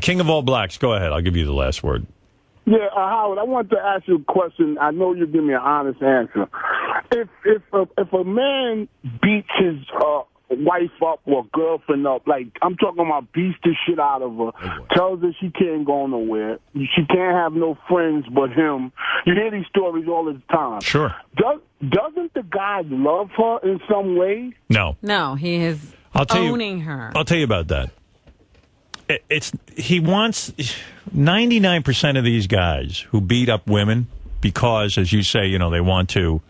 King of all blacks, go ahead. I'll give you the last word. Yeah, Howard, I want to ask you a question. I know you'll give me an honest answer. If a man beats his wife up or girlfriend up, like I'm talking about beats the shit out of her, tells her she can't go nowhere, she can't have no friends but him. You hear these stories all the time. Sure. Doesn't the guy love her in some way? No, he is owning her. I'll tell you about that. He wants 99% of these guys who beat up women because, as you say, they want to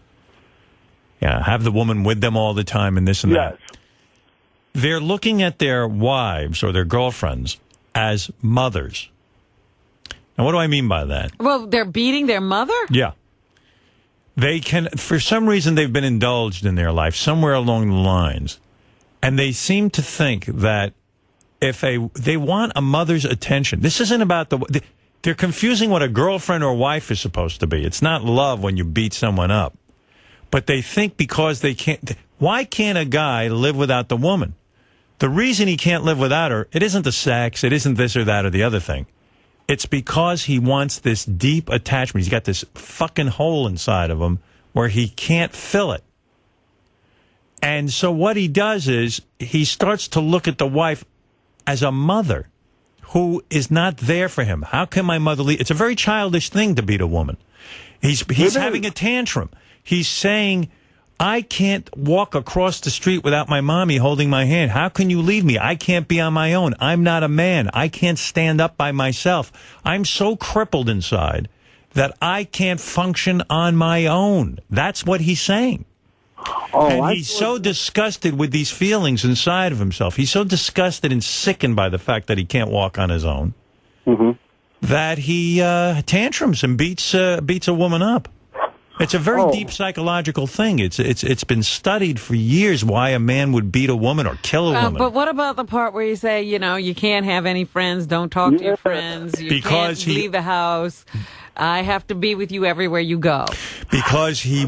have the woman with them all the time and this and that. They're looking at their wives or their girlfriends as mothers. And what do I mean by that? Well, they're beating their mother? Yeah. They can, for some reason, they've been indulged in their life somewhere along the lines. And they seem to think that if they want a mother's attention, this isn't about they're confusing what a girlfriend or wife is supposed to be. It's not love when you beat someone up. But they think because they can't, why can't a guy live without the woman? The reason he can't live without her, it isn't the sex, it isn't this or that or the other thing. It's because he wants this deep attachment. He's got this fucking hole inside of him where he can't fill it. And so what he does is he starts to look at the wife as a mother who is not there for him. How can my mother leave? It's a very childish thing to beat a woman. He's having a tantrum. He's saying, I can't walk across the street without my mommy holding my hand. How can you leave me? I can't be on my own. I'm not a man. I can't stand up by myself. I'm so crippled inside that I can't function on my own. That's what he's saying. And he's so disgusted with these feelings inside of himself. He's so disgusted and sickened by the fact that he can't walk on his own that he tantrums and beats a woman up. It's a very deep psychological thing. It's been studied for years why a man would beat a woman or kill a woman. But what about the part where you say, you can't have any friends, don't talk to your friends, you can't leave the house, I have to be with you everywhere you go. Because he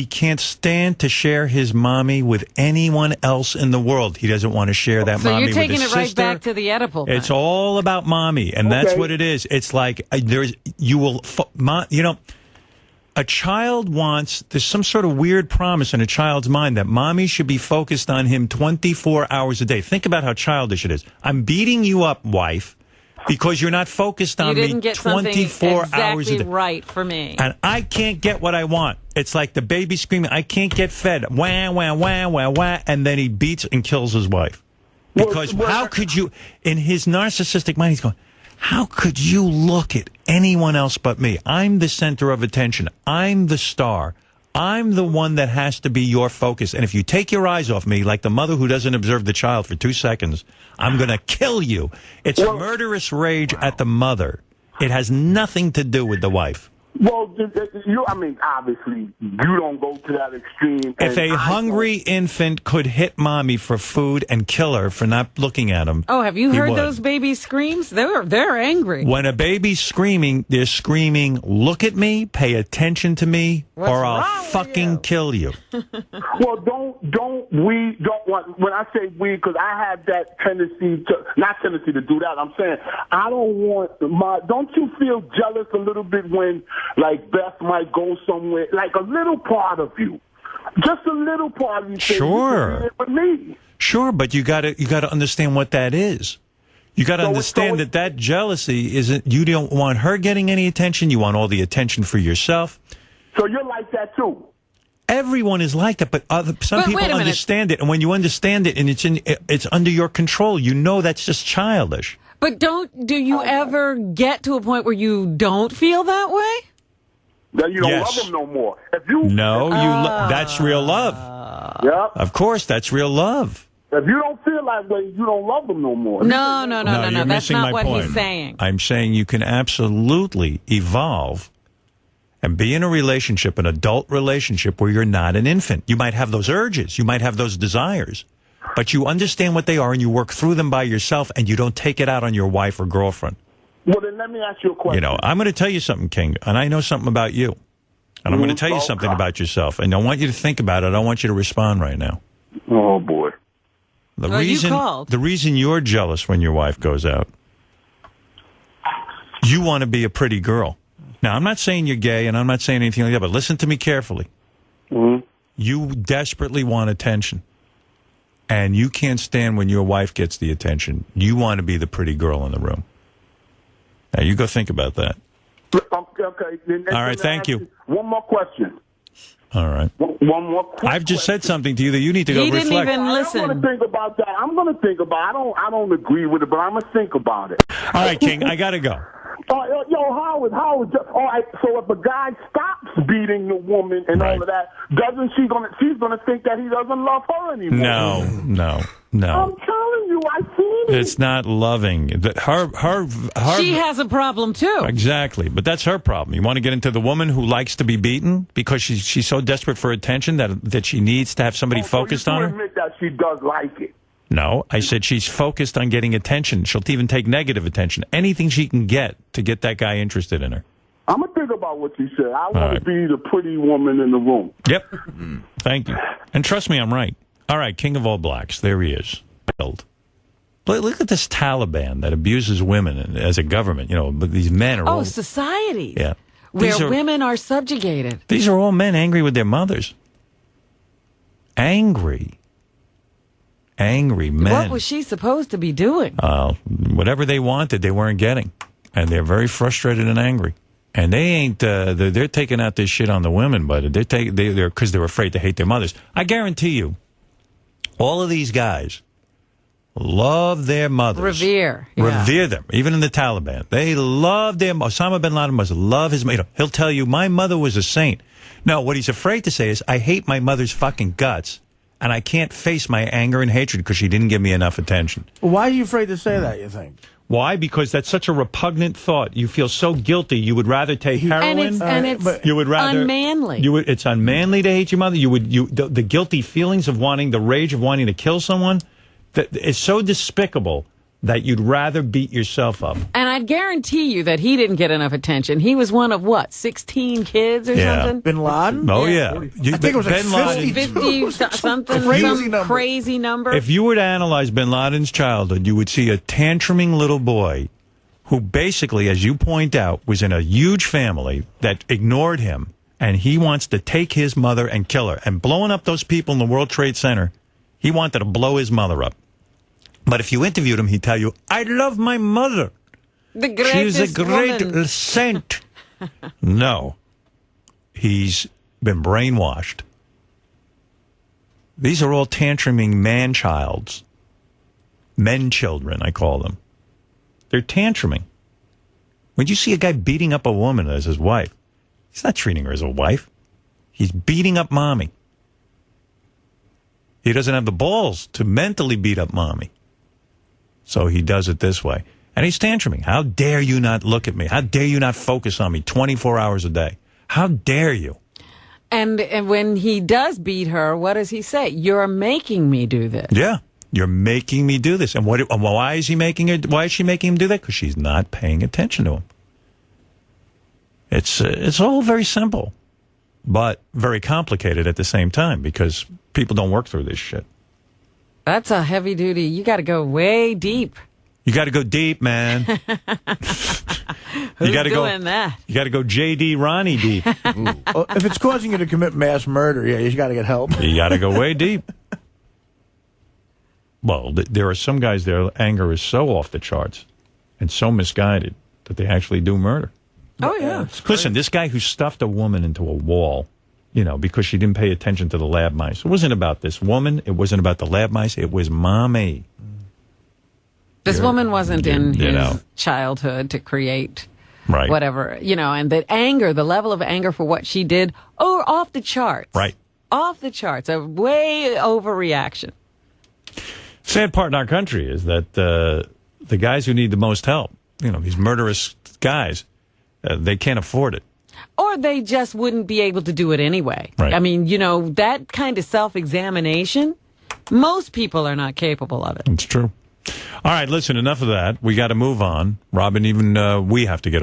can't stand to share his mommy with anyone else in the world. He doesn't want to share that mommy with his sister. So you're taking it right back to the Oedipal. It's all about mommy, and that's what it is. It's like a child there's some sort of weird promise in a child's mind that mommy should be focused on him 24 hours a day. Think about how childish it is. I'm beating you up, wife, because you're not focused on me 24 hours a day. Right for me. And I can't get what I want. It's like the baby screaming, I can't get fed. Wah, wah, wah, wah, wah. And then he beats and kills his wife. Because how could you, in his narcissistic mind, he's going, how could you look at anyone else but me? I'm the center of attention. I'm the star. I'm the one that has to be your focus. And if you take your eyes off me, like the mother who doesn't observe the child for 2 seconds, I'm going to kill you. It's murderous rage at the mother. It has nothing to do with the wife. Well, obviously, you don't go to that extreme. If a hungry infant could hit mommy for food and kill her for not looking at him, have you heard those baby screams? They're angry. When a baby's screaming, they're screaming, look at me, pay attention to me, or I'll fucking kill you. Well, when I say we, because I have that tendency to do that. I'm saying I don't want don't you feel jealous a little bit when, like, Beth might go somewhere, like a little part of you, just a little part of you. Sure. With me. Sure, but you got to understand what that is. You got to understand that jealousy isn't. You don't want her getting any attention. You want all the attention for yourself. So you're like that too. Everyone is like that, but some people understand it, and when you understand it, and it's under your control, that's just childish. But do you ever get to a point where you don't feel that way? Then you don't love them no more. That's real love. Yeah. Of course, that's real love. If you don't feel that way, you don't love them no more. No. You're That's not what point. He's saying. I'm saying you can absolutely evolve and be in a relationship, an adult relationship, where you're not an infant. You might have those urges. You might have those desires. But you understand what they are, and you work through them by yourself, and you don't take it out on your wife or girlfriend. Well, then let me ask you a question. I'm going to tell you something, King, and I know something about you. And I'm going to tell you something about yourself, and I want you to think about it. I don't want you to respond right now. Oh, boy. The reason you're jealous when your wife goes out You want to be a pretty girl. Now, I'm not saying you're gay, and I'm not saying anything like that, but listen to me carefully. Mm-hmm. You desperately want attention, and you can't stand when your wife gets the attention. You want to be the pretty girl in the room. Now, you go think about that. Okay. All right, thank you. One more question. All right. One more question. I've just said something to you that you need to go reflect. He didn't even listen. I'm going to think about that. I'm going to think about it. I don't agree with it, but I'm going to think about it. All right, King, I got to go. Yo, Howard, all right, so if a guy stops beating the woman and all of that, she's gonna think that he doesn't love her anymore. No. I'm telling you, I seen it. It's not loving. Her she has a problem too. Exactly, but that's her problem. You want to get into the woman who likes to be beaten because she's so desperate for attention that she needs to have somebody focused on her? Admit that she does like it. No, I said she's focused on getting attention. She'll even take negative attention. Anything she can get to get that guy interested in her. I'm going to think about what you said. I want to be the pretty woman in the room. Yep. Thank you. And trust me, I'm right. All right, King of all blacks. There he is. Look at this Taliban that abuses women as a government. You know, but these men are all... society. Yeah. Where women are subjugated. These are all men angry with their mothers. Angry men. What was she supposed to be doing? Whatever they wanted, they weren't getting. And they're very frustrated and angry. And they ain't, they're taking out this shit on the women, but they're because they're afraid to hate their mothers. I guarantee you, all of these guys love their mothers. Revere them. Even in the Taliban. They love them. Osama bin Laden must love his mother. He'll tell you, my mother was a saint. No, what he's afraid to say is, I hate my mother's fucking guts. And I can't face my anger and hatred because she didn't give me enough attention. Why are you afraid to say that, you think? Why? Because that's such a repugnant thought. You feel so guilty. You would rather take heroin. And it's you would rather, unmanly. It's unmanly to hate your mother. The guilty feelings of wanting, the rage of wanting to kill someone, that is so despicable that you'd rather beat yourself up. And I guarantee you that he didn't get enough attention. He was one of, 16 kids or something? Bin Laden? Oh, yeah. I think it was like 50 something, crazy number. If you were to analyze Bin Laden's childhood, you would see a tantruming little boy who basically, as you point out, was in a huge family that ignored him, and he wants to take his mother and kill her. And blowing up those people in the World Trade Center, he wanted to blow his mother up. But if you interviewed him, he'd tell you, I love my mother. She's a great saint. No. He's been brainwashed. These are all tantruming men children, I call them. They're tantruming. When you see a guy beating up a woman as his wife, he's not treating her as a wife. He's beating up mommy. He doesn't have the balls to mentally beat up mommy. So he does it this way. And he's tantruming. How dare you not look at me? How dare you not focus on me 24 hours a day? How dare you? And when he does beat her, what does he say? You're making me do this. Yeah. You're making me do this. And why is he making her? Why is she making him do that? Because she's not paying attention to him. It's all very simple, but very complicated at the same time because people don't work through this shit. That's a heavy duty. You got to go way deep. You got to go deep, man. Who's doing that? You got to go J.D. Ronnie deep. Well, if it's causing you to commit mass murder, you got to get help. You got to go way deep. Well, there are some guys, their anger is so off the charts and so misguided that they actually do murder. Oh, yeah. Listen, this guy who stuffed a woman into a wall, because she didn't pay attention to the lab mice. It wasn't about this woman. It wasn't about the lab mice. It was mommy. This woman wasn't in his childhood to create whatever, and the anger, the level of anger for what she did, off the charts. Right. Off the charts. A way overreaction. Sad part in our country is that the guys who need the most help, these murderous guys, they can't afford it. Or they just wouldn't be able to do it anyway. Right. I mean, that kind of self-examination, most people are not capable of it. It's true. All right, listen, enough of that. We got to move on. Robin, even we have to get